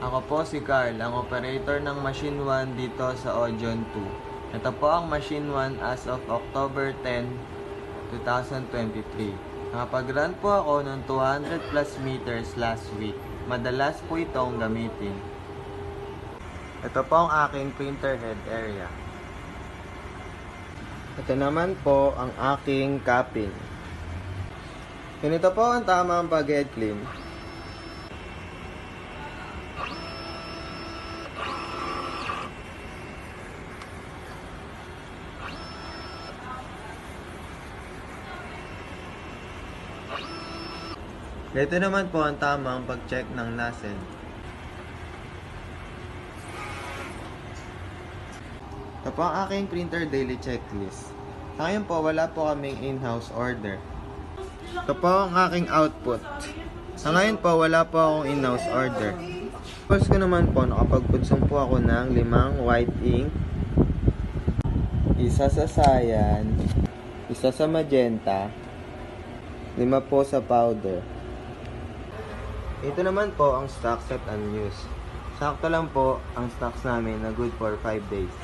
Ako po si Carl, ang operator ng Machine 1 dito sa Ojon 2. Ito po ang Machine 1 as of October 10, 2023. Nakapag-run po ako ng 200 plus meters last week. Madalas po itong gamitin. Ito po ang aking printer head area. Ito naman po ang aking capping. Ganito po ang tamang pag-head clean. Ito naman po ang tamang pag-check ng nozzle. Ito po ang aking printer daily checklist. Sa ngayon po, wala po kaming in-house order. Ito po ang aking output. Sa ngayon po, wala po akong in-house order. Tapos ko naman po, nakapagpudsong po ako ng 5 white ink, isa sa cyan, isa sa magenta, 5 po sa powder. Ito naman po ang stock set unused. Sakto lang po ang stocks namin na good for 5 days.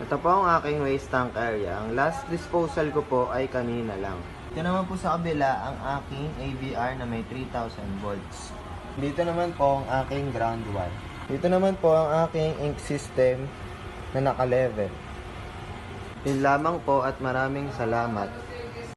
Ito po ang aking waste tank area. Ang last disposal ko po ay kanina lang. Ito naman po sa kabila ang aking AVR na may 3000 volts. Dito naman po ang aking ground wire. Dito naman po ang aking ink system na naka-level. Yun lamang po at maraming salamat.